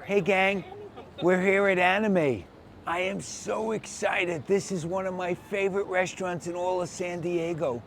Hey gang, we're here at Animae. I am so excited. This is one of my favorite restaurants in all of San Diego.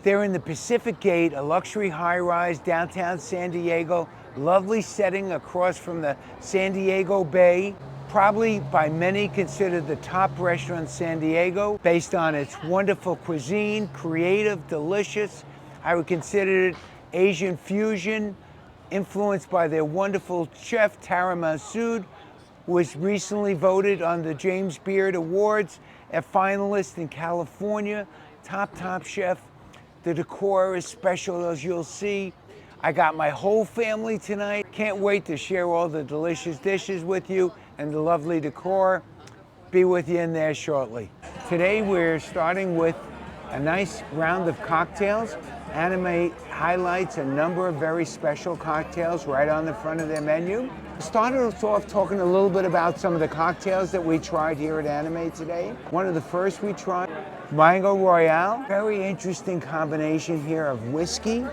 They're in the Pacific Gate, a luxury high-rise downtown San Diego. Lovely setting across from the San Diego Bay. Probably by many considered the top restaurant in San Diego based on its wonderful cuisine, creative, delicious. I would consider it Asian fusion, influenced by their wonderful chef, Tara Massoud, who was recently voted on the James Beard Awards, a finalist in California, top chef. The decor is special, as you'll see. I got my whole family tonight. Can't wait to share all the delicious dishes with you and the lovely decor. Be with you in there shortly. Today we're starting with a nice round of cocktails. Animae highlights a number of very special cocktails right on the front of their menu. Started us off talking a little bit about some of the cocktails that we tried here at Animae today. One of the first we tried, Mango Royale. Very interesting combination here of whiskey,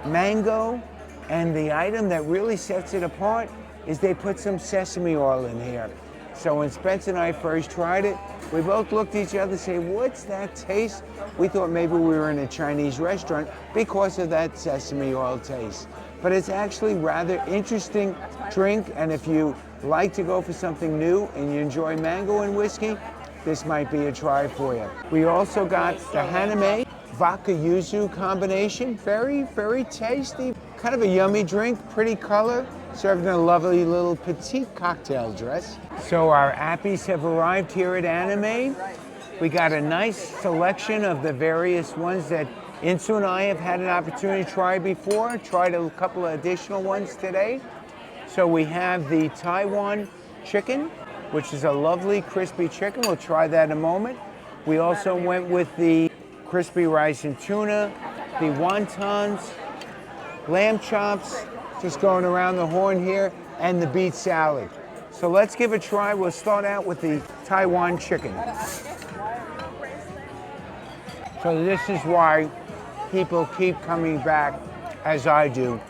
mango, and the item that really sets it apart is they put some sesame oil in here. So when Spence and I first tried it, we both looked at each other and said, what's that taste? We thought maybe we were in a Chinese restaurant because of that sesame oil taste. But it's actually rather interesting drink, and if you like to go for something new and you enjoy mango and whiskey, this might be a try for you. We also got the Animae vodka yuzu combination. Very tasty. Kind of a yummy drink, pretty color, served in a lovely little petite cocktail dress. So our appies have arrived here at Animae. We got a nice selection of the various ones that Insu and I have had an opportunity to try before. Tried a couple of additional ones today. So we have the Taiwan chicken, which is a lovely crispy chicken. We'll try that in a moment. We also went with the crispy rice and tuna, the wontons, lamb chops, just going around the horn here, and the beet salad. So let's give it a try. We'll start out with the Taiwan chicken. So this is why people keep coming back, as I do,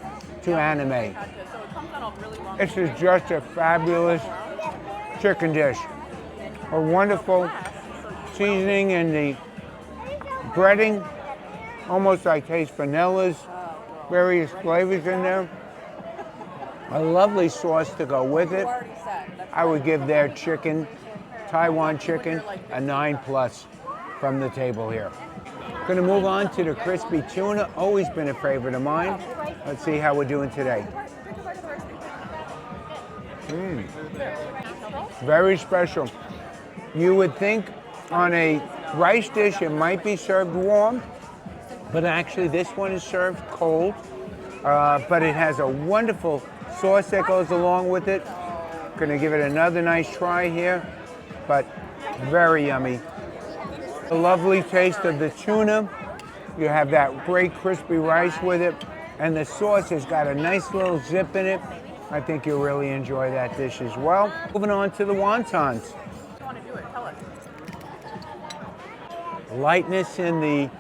to Animae. This is just a fabulous chicken dish. A wonderful seasoning in the breading, almost I taste vanillas, various flavors in there. A lovely sauce to go with it. I would give their chicken, Taiwan chicken, a 9+ from the table here. Gonna move on to the crispy tuna, always been a favorite of mine. Let's see how we're doing today. Very special. You would think on a rice dish it might be served warm, but actually this one is served cold. But it has a wonderful sauce that goes along with it. Gonna give it another nice try here, but very yummy. The lovely taste of the tuna. You have that great crispy rice with it, and the sauce has got a nice little zip in it. I think you'll really enjoy that dish as well. Moving on to the wontons. Lightness in the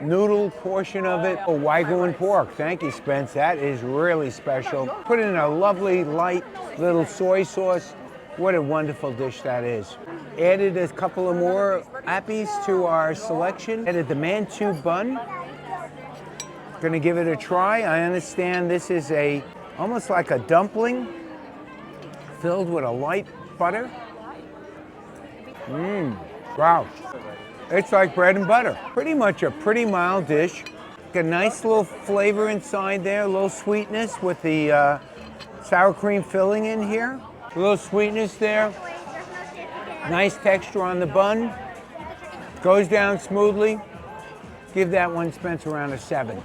noodle portion of it. Oh, Wagyu and pork. Thank you, Spence. That is really special. Put in a lovely, light little soy sauce. What a wonderful dish that is. Added a couple of more appies to our selection. Added the mantou bun. Gonna give it a try. I understand this is almost like a dumpling filled with a light butter. Wow. It's like bread and butter. Pretty much a pretty mild dish. A nice little flavor inside there, a little sweetness with the sour cream filling in here. A little sweetness there. Nice texture on the bun. Goes down smoothly. Give that one, Spence, around a 7.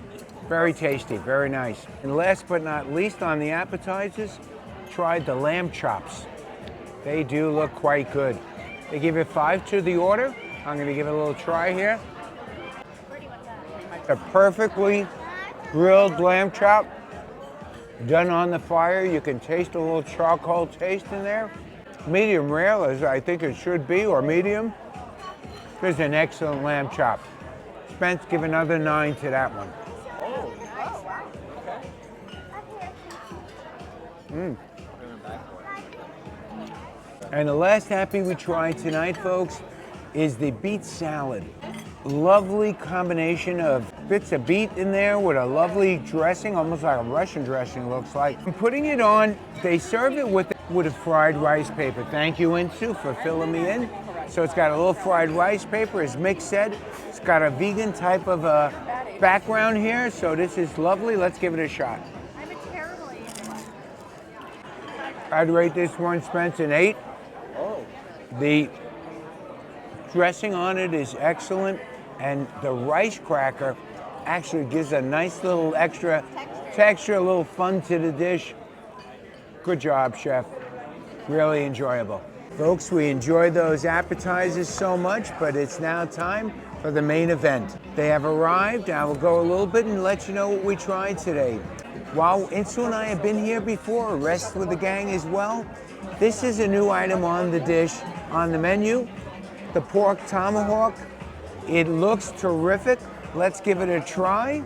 Very tasty, very nice. And last but not least on the appetizers, tried the lamb chops. They do look quite good. They give it 5 to the order. I'm gonna give it a little try here. A perfectly grilled lamb chop, done on the fire. You can taste a little charcoal taste in there. Medium rare, as I think it should be, or medium. This is an excellent lamb chop. Spence, give another 9 to that one. And the last happy we tried tonight, folks, is the beet salad. Lovely combination of bits of beet in there with a lovely dressing, almost like a Russian dressing looks like. And putting it on, they serve it with a fried rice paper. Thank you, Insu, for filling me in. So it's got a little fried rice paper, as Mick said. It's got a vegan type of background here, so this is lovely. Let's give it a shot. I'm a terrible eater. I'd rate this one, Spence, an 8. Oh. The dressing on it is excellent, and the rice cracker actually gives a nice little extra texture, a little fun to the dish. Good job, chef. Really enjoyable. Folks, we enjoyed those appetizers so much, but it's now time for the main event. They have arrived. I will go a little bit and let you know what we tried today. While Insu and I have been here before, rest with the gang as well, this is a new item on the dish, on the menu, the pork tomahawk. It looks terrific. Let's give it a try.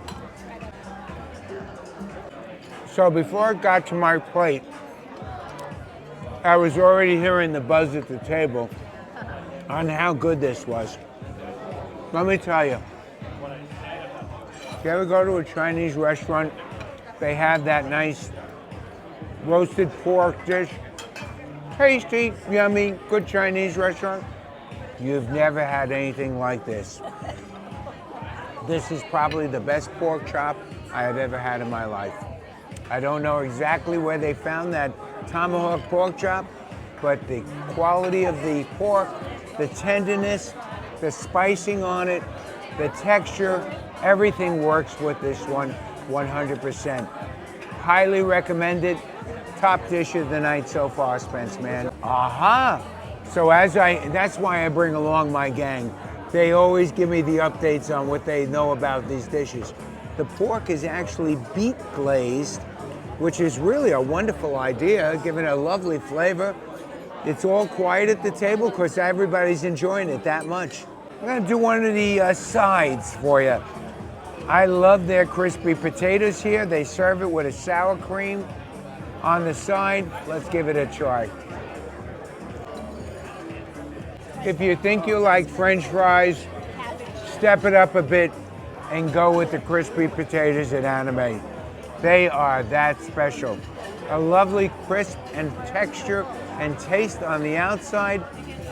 So before it got to my plate, I was already hearing the buzz at the table on how good this was. Let me tell you, if you ever go to a Chinese restaurant, they have that nice roasted pork dish. Tasty, yummy, good Chinese restaurant. You've never had anything like this. This is probably the best pork chop I have ever had in my life. I don't know exactly where they found that tomahawk pork chop, but the quality of the pork, the tenderness, the spicing on it, the texture, everything works with this one 100%. Highly recommended. Top dish of the night so far, Spence, man. Aha! So that's why I bring along my gang. They always give me the updates on what they know about these dishes. The pork is actually beet glazed, which is really a wonderful idea, giving it a lovely flavor. It's all quiet at the table because everybody's enjoying it that much. I'm gonna do one of the sides for you. I love their crispy potatoes here. They serve it with a sour cream on the side. Let's give it a try. If you think you like French fries, step it up a bit and go with the crispy potatoes at Animae. They are that special. A lovely crisp and texture and taste on the outside,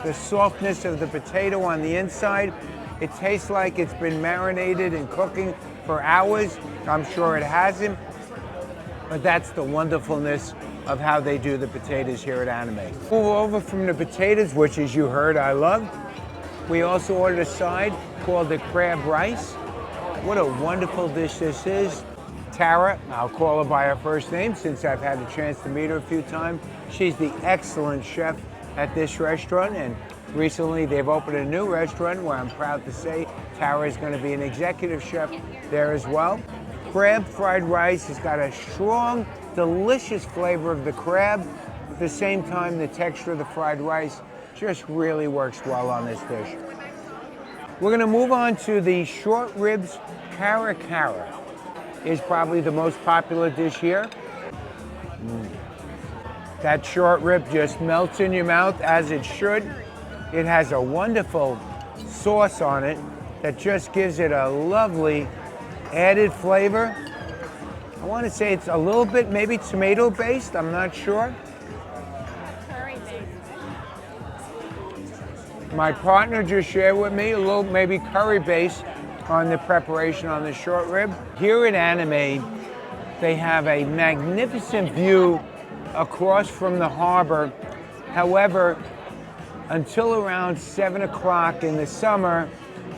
the softness of the potato on the inside. It tastes like it's been marinated and cooking for hours. I'm sure it hasn't, but that's the wonderfulness of how they do the potatoes here at Animae. Move over from the potatoes, which as you heard, I love. We also ordered a side called the crab rice. What a wonderful dish this is. Tara, I'll call her by her first name since I've had a chance to meet her a few times. She's the excellent chef at this restaurant, and recently they've opened a new restaurant where I'm proud to say Tara is going to be an executive chef there as well. Crab fried rice has got a strong, delicious flavor of the crab. At the same time, the texture of the fried rice just really works well on this dish. We're going to move on to the short ribs cara cara. Is probably the most popular dish here. That short rib just melts in your mouth as it should. It has a wonderful sauce on it that just gives it a lovely added flavor. I want to say it's a little bit maybe tomato based, I'm not sure. Curry based. My partner just shared with me a little maybe curry based on the preparation on the short rib. Here at Animae, they have a magnificent view across from the harbor. However, until around 7 o'clock in the summer,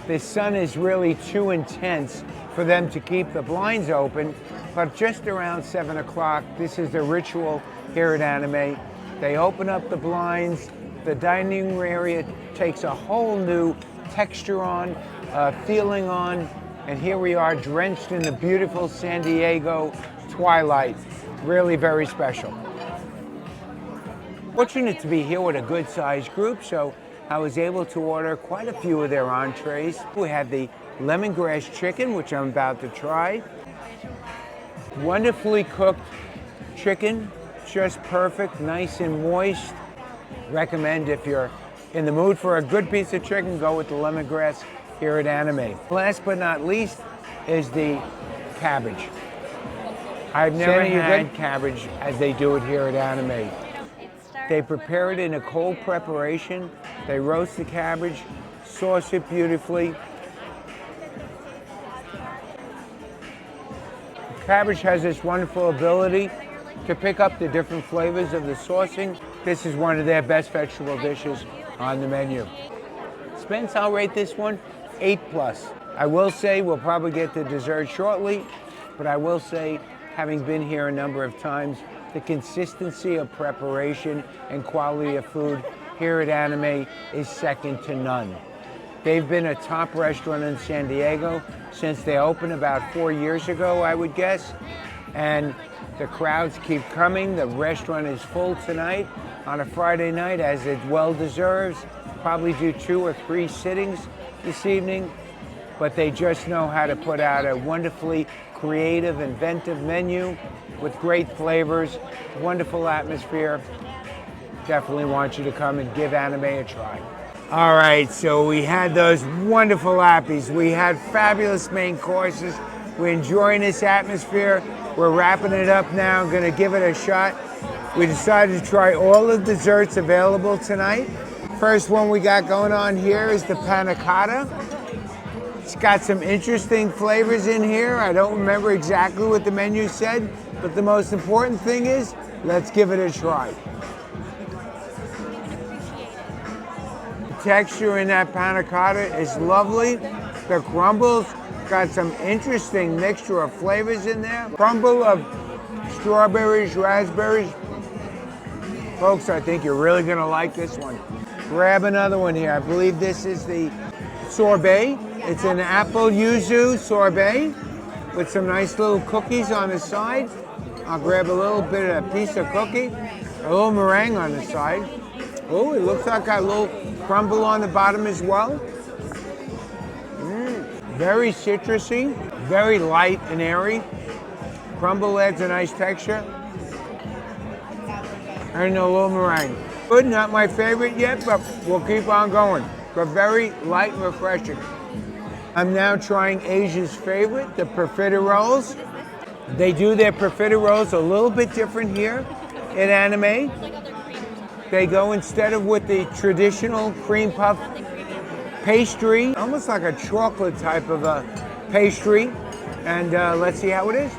the sun is really too intense for them to keep the blinds open. But just around 7 o'clock, this is the ritual here at Animae. They open up the blinds, the dining room area takes a whole new texture on, feeling on, and here we are drenched in the beautiful San Diego twilight. Really very special. Fortunate to be here with a good sized group, so I was able to order quite a few of their entrees. We had the lemongrass chicken, which I'm about to try. Wonderfully cooked chicken, just perfect, nice and moist. Recommend if you're in the mood for a good piece of chicken, go with the lemongrass here at Animae. Last but not least is the cabbage. I've never had cabbage as they do it here at Animae. They prepare it in a cold preparation. They roast the cabbage, sauce it beautifully. Cabbage has this wonderful ability to pick up the different flavors of the saucing. This is one of their best vegetable dishes on the menu. Spence, I'll rate this one 8+. I will say we'll probably get the dessert shortly, but I will say, having been here a number of times, the consistency of preparation and quality of food here at Animae is second to none. They've been a top restaurant in San Diego since they opened about 4 years ago, I would guess. And the crowds keep coming. The restaurant is full tonight on a Friday night, as it well deserves. Probably do 2 or 3 sittings this evening, but they just know how to put out a wonderfully creative, inventive menu with great flavors, wonderful atmosphere. Definitely want you to come and give Animae a try. All right, so we had those wonderful appies. We had fabulous main courses. We're enjoying this atmosphere. We're wrapping it up now. Gonna give it a shot. We decided to try all the desserts available tonight. First one we got going on here is the panna cotta. It's got some interesting flavors in here. I don't remember exactly what the menu said, but the most important thing is, let's give it a try. The texture in that panna cotta is lovely. The crumbles got some interesting mixture of flavors in there. Crumble of strawberries, raspberries. Folks, I think you're really gonna like this one. Grab another one here. I believe this is the sorbet. It's an apple yuzu sorbet with some nice little cookies on the side. I'll grab a little bit of a piece of cookie, a little meringue on the side. Oh, it looks like got a little crumble on the bottom as well. Very citrusy, very light and airy. Crumble adds a nice texture. And a little meringue. Good, not my favorite yet, but we'll keep on going. But very light and refreshing. I'm now trying Asia's favorite, the profiteroles. They do their profiteroles a little bit different here at Animae. They go instead of with the traditional cream puff pastry, almost like a chocolate type of a pastry. And let's see how it is.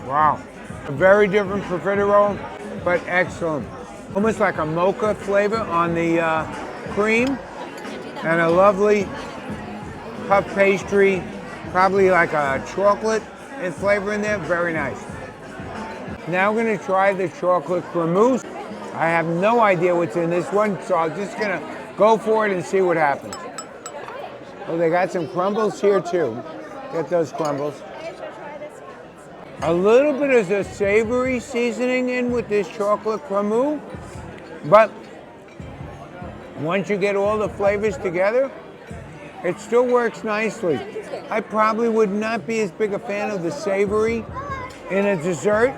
Wow, a very different profiterole, but excellent. Almost like a mocha flavor on the cream, and a lovely puff pastry, probably like a chocolate and flavor in there, very nice. Now we're gonna try the chocolate cremousse. I have no idea what's in this one, so I'm just gonna go for it and see what happens. Oh, they got some crumbles here too. Get those crumbles. A little bit of a savory seasoning in with this chocolate cremousse, but once you get all the flavors together, it still works nicely. I probably would not be as big a fan of the savory in a dessert,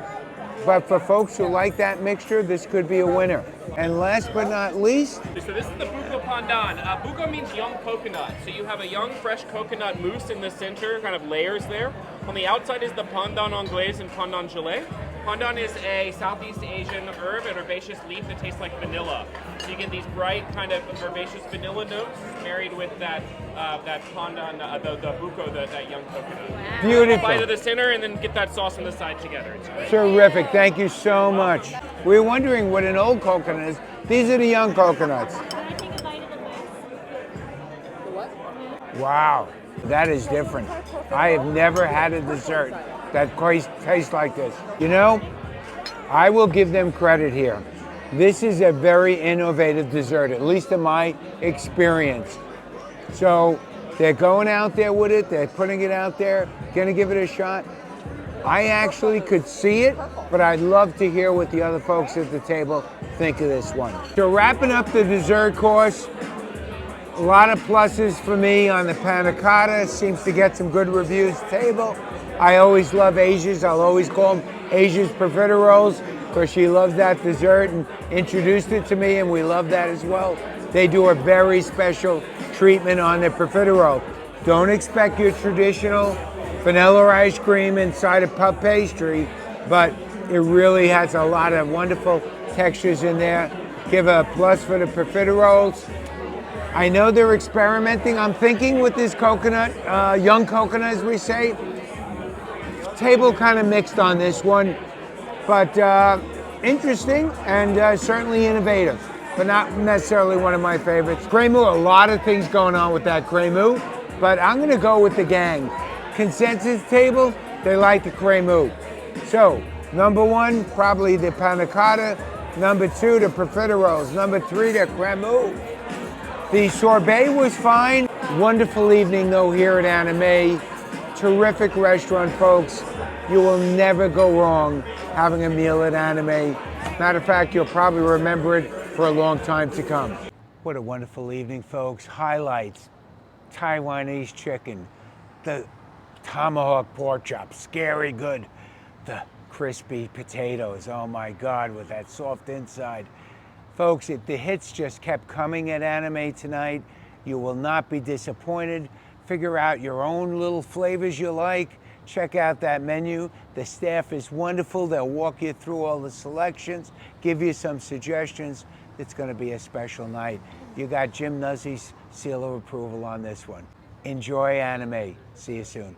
but for folks who like that mixture, this could be a winner. And last but not least, so this is the buko pandan. Buko means young coconut. So you have a young, fresh coconut mousse in the center, kind of layers there. On the outside is the pandan anglaise and pandan gelée. Pandan is a Southeast Asian herb, an herbaceous leaf that tastes like vanilla. So you get these bright kind of herbaceous vanilla notes married with that pandan, the buko, that young coconut. Wow. Beautiful. Bite of the center and then get that sauce on the side together. It's great. Terrific, thank you so much. We were wondering what an old coconut is. These are the young coconuts. Can I take a bite of the mousse? Wow, that is different. I have never had a dessert that tastes like this. You know, I will give them credit here. This is a very innovative dessert, at least in my experience. So they're going out there with it, they're putting it out there, gonna give it a shot. I actually could see it, but I'd love to hear what the other folks at the table think of this one. So wrapping up the dessert course, a lot of pluses for me on the panna cotta. Seems to get some good reviews table. I always love Asia's. I'll always call them Asia's profiteroles. because she loves that dessert and introduced it to me, and we love that as well. They do a very special treatment on their profiterole. Don't expect your traditional vanilla ice cream inside a puff pastry, but it really has a lot of wonderful textures in there. Give a plus for the profiteroles. I know they're experimenting. I'm thinking with this coconut, young coconut as we say. Table kind of mixed on this one, but interesting and certainly innovative, but not necessarily one of my favorites. Cremeux, a lot of things going on with that Cremeux, but I'm gonna go with the gang. Consensus table, they like the Cremeux. So, number one, probably the panna cotta. Number two, the profiteroles. Number three, the Cremeux. The sorbet was fine. Wonderful evening though here at Animae. Terrific restaurant, folks. You will never go wrong having a meal at Animae. Matter of fact, you'll probably remember it for a long time to come. What a wonderful evening, folks. Highlights, Taiwanese chicken, the tomahawk pork chop, scary good. The crispy potatoes, oh my God, with that soft inside. Folks, the hits just kept coming at Animae tonight. You will not be disappointed. Figure out your own little flavors you like. Check out that menu. The staff is wonderful. They'll walk you through all the selections, give you some suggestions. It's going to be a special night. You got Jim Nuzzi's seal of approval on this one. Enjoy Animae. See you soon.